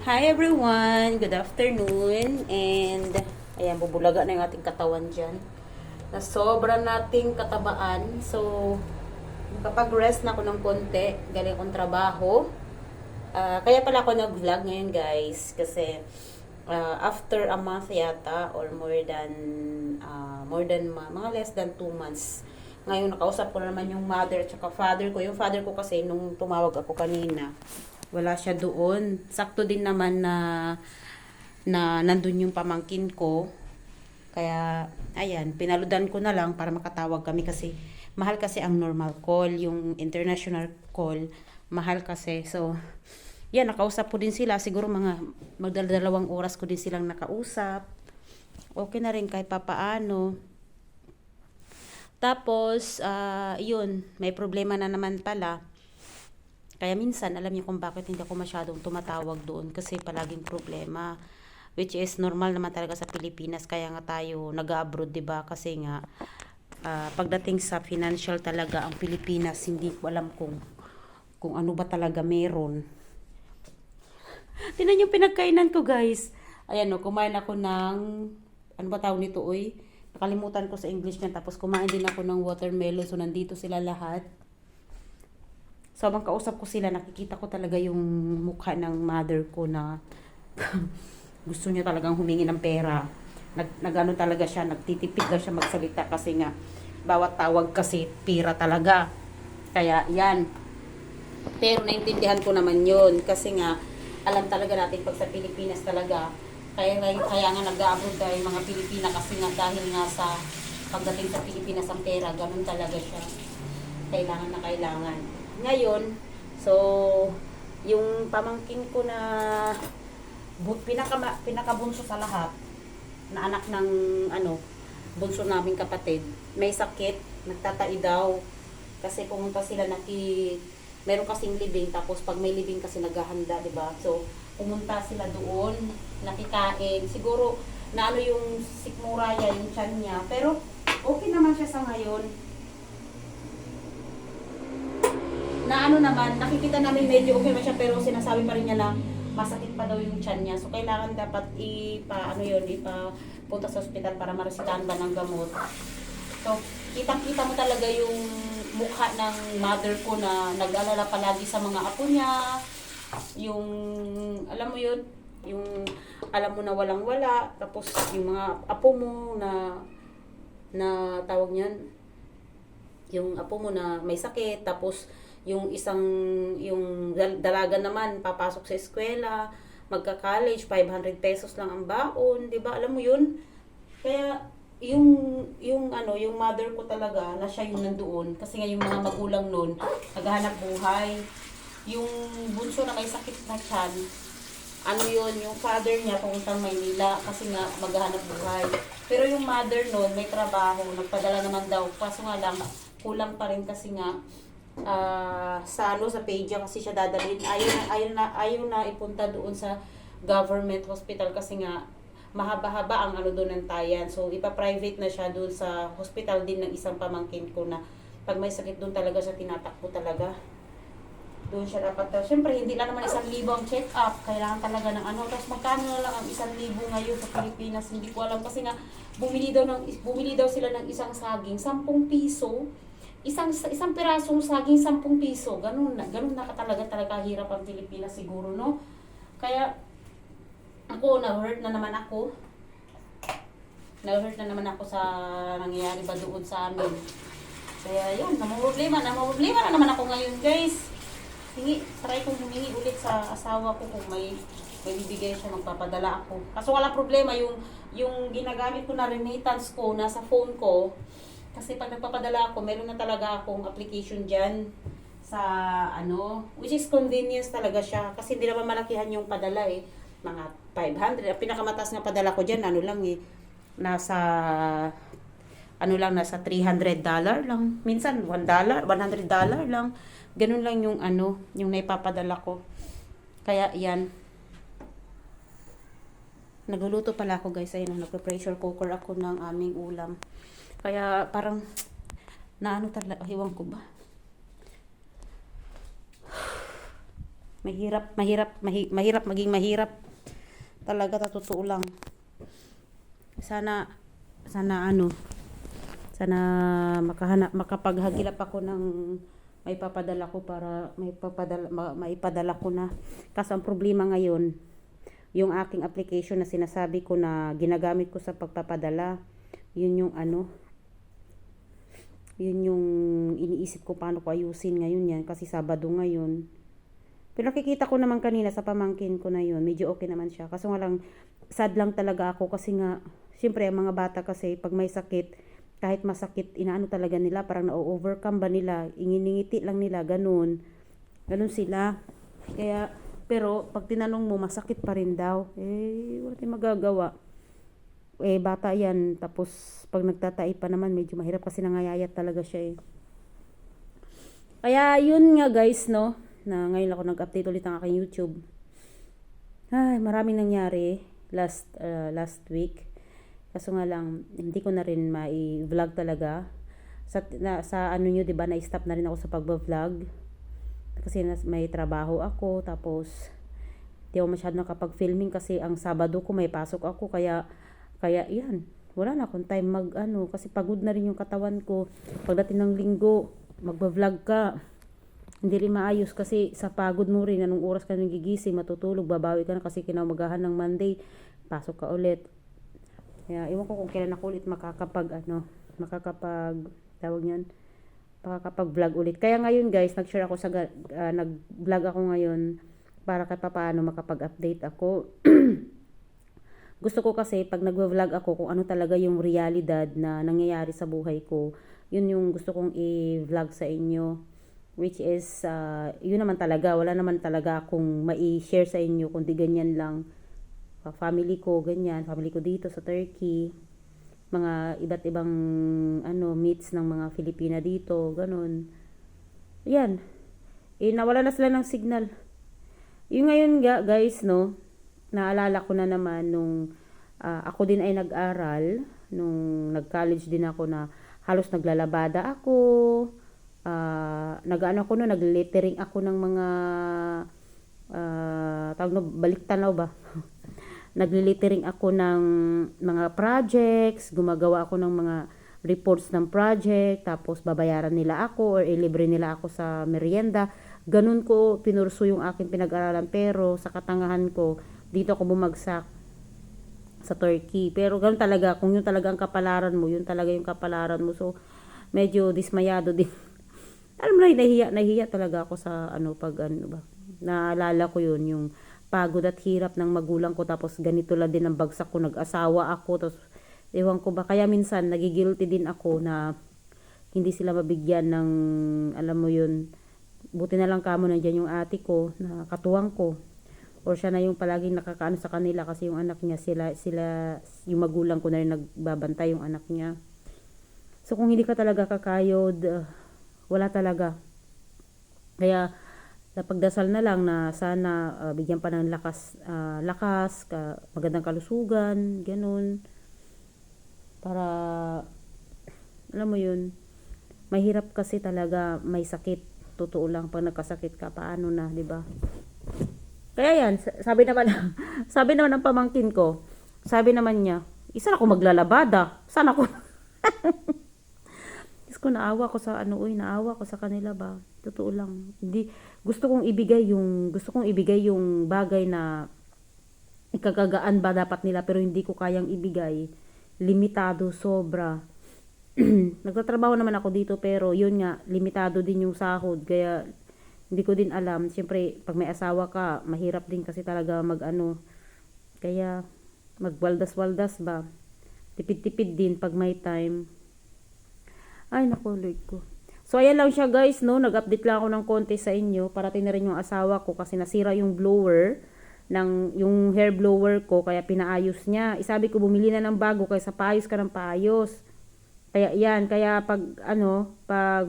Hi everyone! Good afternoon! And, ayan, bubulaga na yung ating katawan dyan. Na sobra nating katabaan. So, kapag-rest na ako ng konti, galing akong trabaho. Kaya pala ako nag-vlog ngayon guys. Kasi, after a month yata, or mga less than 2 months. Ngayon, nakausap ko na naman yung mother at father ko. Yung father ko kasi, nung tumawag ako kanina, wala siya doon. Sakto din naman na nandun yung pamangkin ko. Kaya, ayan, pinaludan ko na lang para makatawag kami kasi mahal kasi ang normal call, yung international call, mahal kasi. So, yan, nakausap ko din sila. Siguro magdalawang oras ko din silang nakausap. Okay na rin kahit papaano. Tapos, yun, may problema na naman pala. Kaya minsan, alam niyo kung bakit hindi ako masyadong tumatawag doon kasi palaging problema. Which is normal naman talaga sa Pilipinas. Kaya nga tayo nag-abroad, diba? Kasi nga, pagdating sa financial talaga, ang Pilipinas, hindi ko alam kung ano ba talaga meron. Tingnan yung pinagkainan ko, guys. Ayan o, kumain ako ng, ano ba tawag nito, oy? Nakalimutan ko sa English niya. Tapos kumain din ako ng watermelon. So, nandito sila lahat. So, habang kausap ko sila, nakikita ko talaga yung mukha ng mother ko na gusto niya talagang humingi ng pera. Nagano talaga siya, nagtitipid na siya magsalita kasi nga, bawat tawag kasi pera talaga. Kaya, yan. Pero naintindihan ko naman yun kasi nga, alam talaga natin pag sa Pilipinas talaga, kaya nga nag-abroad tayo mga Pilipina kasi nga dahil nga sa pagdating sa Pilipinas ang pera, ganun talaga siya. Kailangan na kailangan. Ngayon, so, yung pamangkin ko na pinakabunso sa lahat, na anak ng bunso naming kapatid, may sakit, nagtatai daw. Kasi pumunta sila, meron kasing libing, tapos pag may libing kasi naghahanda, diba? So, pumunta sila doon, nakikain. Siguro, na yung sikmuraya, yung tiyan niya. Pero, okay naman siya sa ngayon. Na naman, nakikita namin medyo okay na siya pero sinasabi pa rin niya na masakit pa daw yung tiyan niya. So, kailangan dapat ipapunta sa ospital para maresitahan ba ng gamot. So, kitang-kita mo talaga yung mukha ng mother ko na nag-alala palagi sa mga apo niya. Yung, alam mo yun, yung alam mo na walang-wala. Tapos, yung mga apo mo na tawag niyan, yung apo mo na may sakit. Tapos, yung dalaga naman papasok sa eskwela, magka-college, 500 pesos lang ang baon, 'di ba? Alam mo 'yun? Kaya yung mother ko talaga na siya yung nandoon kasi nga yung mga magulang noon naghahanap buhay. Yung bunso na may sakit na tiyan, yung father niya pumuntang Maynila kasi nga maghahanap buhay. Pero yung mother noon may trabaho, nagpadala naman daw. Kaso nga lang, kulang pa rin kasi nga sa Peja kasi siya dadalhin. Ayaw na ipunta doon sa government hospital kasi nga mahaba-haba ang doon ng tayan. So, ipa-private na siya doon sa hospital din ng isang pamangkin ko na pag may sakit doon talaga siya tinatakbo talaga. Doon siya dapat. Siyempre, hindi lang naman 1,000 ang check-up. Kailangan talaga ng Tapos magkano na lang ang 1,000 ngayon sa Pilipinas? Hindi ko alam kasi nga bumili daw sila ng isang saging, 10 piso. Isang pirasong saging 10 piso. Ganun na talaga hirap ang Pilipinas siguro, no? Kaya ako na-hurt na naman ako. Sa nangyayari ba doon sa amin. Kaya yun, namumroblema na naman ako ngayon, guys. Try kong humingi ulit sa asawa ko kung may bibigay siya, magpapadala ako. Kaso wala problema, yung ginagamit ko na remittance ko, nasa phone ko. Kasi pag nagpapadala ako, meron na talaga akong application dyan sa which is convenience talaga siya. Kasi hindi naman malakihan yung padala eh. Mga 500. Ang pinakamataas na padala ko dyan, nasa nasa $300 lang. Minsan, $1, $100 lang. Ganun lang yung naipapadala ko. Kaya, yan. Nagluluto pala ako guys. Ayun, nagpa-pressure cooker ako ng aming ulam. Kaya parang talaga, hiwang ko ba? mahirap maging mahirap. Talaga sa totoo lang. Sana ano, sana makapaghagilap ako ng maipapadala ko para maipadala ko na. Kasi ang problema ngayon, yung aking application na sinasabi ko na ginagamit ko sa pagpapadala, yun yung ano, yun yung iniisip ko paano ko ayusin ngayon yan kasi Sabado ngayon. Pero nakikita ko naman kanina sa pamangkin ko na yun, medyo okay naman siya. Kaso nga lang, sad lang talaga ako kasi nga, syempre ang mga bata kasi pag may sakit, kahit masakit, inaano talaga nila, parang na-overcome ba nila, inginingiti lang nila, ganun. Ganun sila. Kaya, pero pag tinanong mo, masakit pa rin daw. Wala tayong magagawa. Bata yan. Tapos, pag nagtatai pa naman, medyo mahirap kasi nangayayat talaga siya Kaya, yun nga guys, no, na ngayon ako nag-update ulit ng aking YouTube. Ay, maraming nangyari last week. Kaso nga lang, hindi ko na rin mai-vlog talaga. Sa ano nyo, diba, na-stop na rin ako sa pag-vlog. Kasi may trabaho ako, tapos di ako masyado nakapag-filming kasi ang Sabado ko may pasok ako. Kaya yan, wala na akong time kasi pagod na rin yung katawan ko. Pagdating ng Linggo, magba-vlog ka. Hindi rin maayos kasi sa pagod mo rin, anong oras ka nagigising, matutulog, babawi ka na kasi kinaumagahan ng Monday, pasok ka ulit. Kaya iwan ko kung kailan ako ulit makakapag-vlog ulit. Kaya ngayon guys, nag-share ako nag-vlog ako ngayon para kahit paano makapag-update ako. Gusto ko kasi pag nag-vlog ako kung ano talaga yung realidad na nangyayari sa buhay ko, yun yung gusto kong i-vlog sa inyo. Which is, yun naman talaga, wala naman talaga akong mai-share sa inyo, kundi ganyan lang. Family ko, ganyan, family ko dito sa Turkey, mga iba't ibang meets ng mga Filipina dito, ganun. Yan. Nawala na sila ng signal. Yung ngayon guys, no, naalala ko na naman nung ako din ay nag-aral, nung nag-college din ako na halos naglalabada ako, nag-lettering ako ng mga baliktanaw ba? Nagle-lettering ako ng mga projects, gumagawa ako ng mga reports ng project, tapos babayaran nila ako or ilibre nila ako sa merienda. Ganun ko pinurso yung aking pinag-aralan, pero sa katangahan ko, dito ako bumagsak sa Turkey. Pero ganun talaga, kung yun talaga ang kapalaran mo, yun talaga yung kapalaran mo. So, medyo dismayado din. Alam mo na, nahihiya talaga ako sa naalala ko yun, yung pagod at hirap ng magulang ko, tapos ganito lang din ang bagsak ko, nag-asawa ako, tapos ewan ko ba, kaya minsan nagigilty din ako na hindi sila mabigyan ng, alam mo yun, buti na lang kamo nandiyan yung ate ko, na katuwang ko, or siya na yung palaging nakakaano sa kanila, kasi yung anak niya, sila yung magulang ko na rin nagbabantay yung anak niya. So kung hindi ka talaga kakayod, wala talaga. Kaya napagdasal na lang na sana bigyan pa ng lakas, magandang kalusugan, ganun. Para, alam mo yun, mahirap kasi talaga may sakit. Totoo lang, pag nagkasakit ka, paano na, di ba? Kaya yan, sabi naman ng pamangkin ko, sabi naman niya, isa na ako maglalabada, sana ako naawa ko sa kanila ba. Totoo lang. Hindi gusto kong ibigay yung bagay na ikagagaan ba dapat nila, pero hindi ko kayang ibigay. Limitado sobra. Nagtatrabaho naman ako dito, pero yun nga, limitado din yung sahod. Kaya hindi ko din alam. Siyempre, pag may asawa ka, mahirap din kasi talaga Kaya magwaldas-waldas ba. Tipid-tipid din pag may time. Ay, naku, Lord ko. So, ayan lang siya guys, no? Nag-update lang ako ng konti sa inyo. Parating na rin yung asawa ko kasi nasira yung blower, yung hair blower ko, kaya pinaayos niya. Isabi ko, bumili na ng bago kaysa paayos ka ng paayos. Kaya yan, pag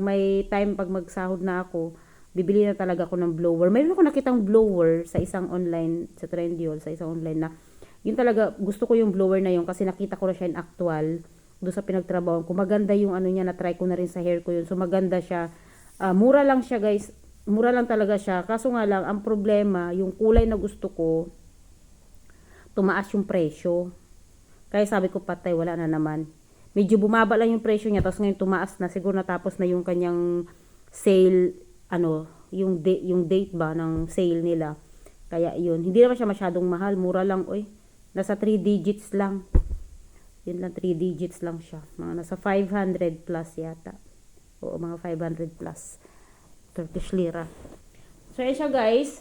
may time, pag magsahod na ako, bibili na talaga ako ng blower. Mayroon ako nakitang blower sa isang online, sa Trendyol, sa isang online na, yun talaga, gusto ko yung blower na yun kasi nakita ko na siya in actual doon sa pinagtrabaho ko. Maganda yung niya, na-try ko na rin sa hair ko yun. So maganda siya. Mura lang siya guys. mura lang talaga siya. Kaso nga lang, ang problema, yung kulay na gusto ko, tumaas yung presyo. Kaya sabi ko, patay, wala na naman. Medyo bumaba lang yung presyo niya, tapos ngayon tumaas na. Siguro natapos na yung kanyang sale, yung date ba ng sale nila. Kaya yun, hindi naman siya masyadong mahal. Mura lang, oy. Nasa 3 digits lang. Yun lang, 3 digits lang siya. Mga nasa 500 plus yata. Oo, mga 500 plus. Turkish lira. So, yun siya guys.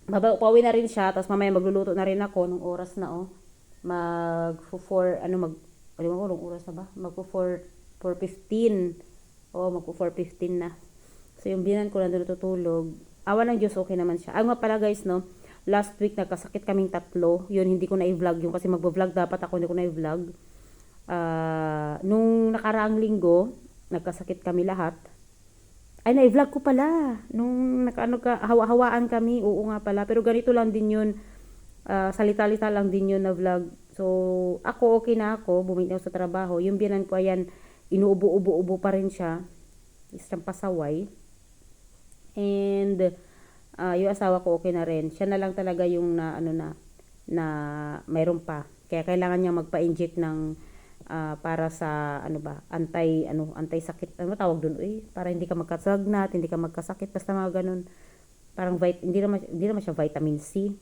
Pauwi na rin siya. Tapos mamaya magluluto na rin ako nung oras na alam mo nung oras na ba? 4:15. Oo, 4:15 na. So, yung binan ko nandun natutulog. Awa ng Diyos, okay naman siya. Nga pala guys, no? Last week, nagkasakit kaming tatlo. Yun, hindi ko na i-vlog yun. Kasi magbo-vlog dapat ako, hindi ko na i-vlog. Nung nakaraang linggo, nagkasakit kami lahat. Ay, na-vlog ko pala. Nung hawa-hawaan kami, oo nga pala. Pero ganito lang din yun. Salita-lita lang din yun na vlog. So, ako okay na ako. Bumili ako sa trabaho. Yung biyanan ko, ayan, inuubo-ubo-ubo pa rin siya. Isang pasaway. And, yung asawa ko okay na rin. Siya na lang talaga yung na mayroon pa. Kaya kailangan niya magpa-inject ng para sa anti sakit, ano tawag doon, para hindi ka magkasagnat, hindi ka magkasakit, basta mga ganun. Parang hindi naman siya vitamin C.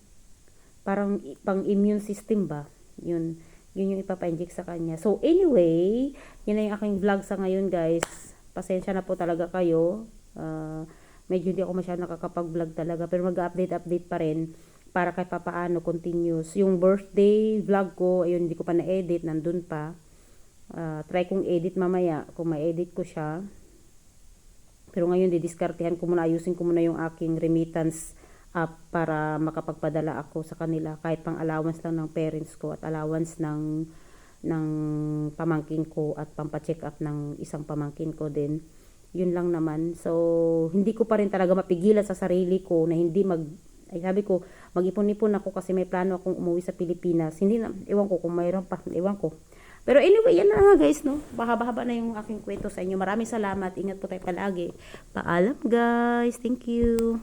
Parang pang immune system ba? Yun yung ipapa-inject sa kanya. So anyway, yun na yung aking vlog sa ngayon, guys. Pasensya na po talaga kayo. Medyo hindi ako masyadong nakakapag-vlog talaga, pero mag-update pa rin para kahit papaano continuous. Yung birthday vlog ko, ayun, hindi ko pa na-edit, nandun pa. Try kong edit mamaya kung ma-edit ko siya. Pero ngayon didiskartehan ko muna, ayusin ko muna yung aking remittance app para makapagpadala ako sa kanila kahit pang allowance lang ng parents ko at allowance ng pamangkin ko at pampa-check up ng isang pamangkin ko din. Yun lang naman. So hindi ko pa rin talaga mapigilan sa sarili ko na hindi sabi ko, mag-ipon-ipon ako kasi may plano akong umuwi sa Pilipinas. Hindi na, ewan ko kung mayroon pa, ewan ko. Pero anyway, yan na nga guys, no? Bahaba-haba na yung aking kwento sa inyo. Maraming salamat. Ingat po tayo palagi. Paalam guys. Thank you.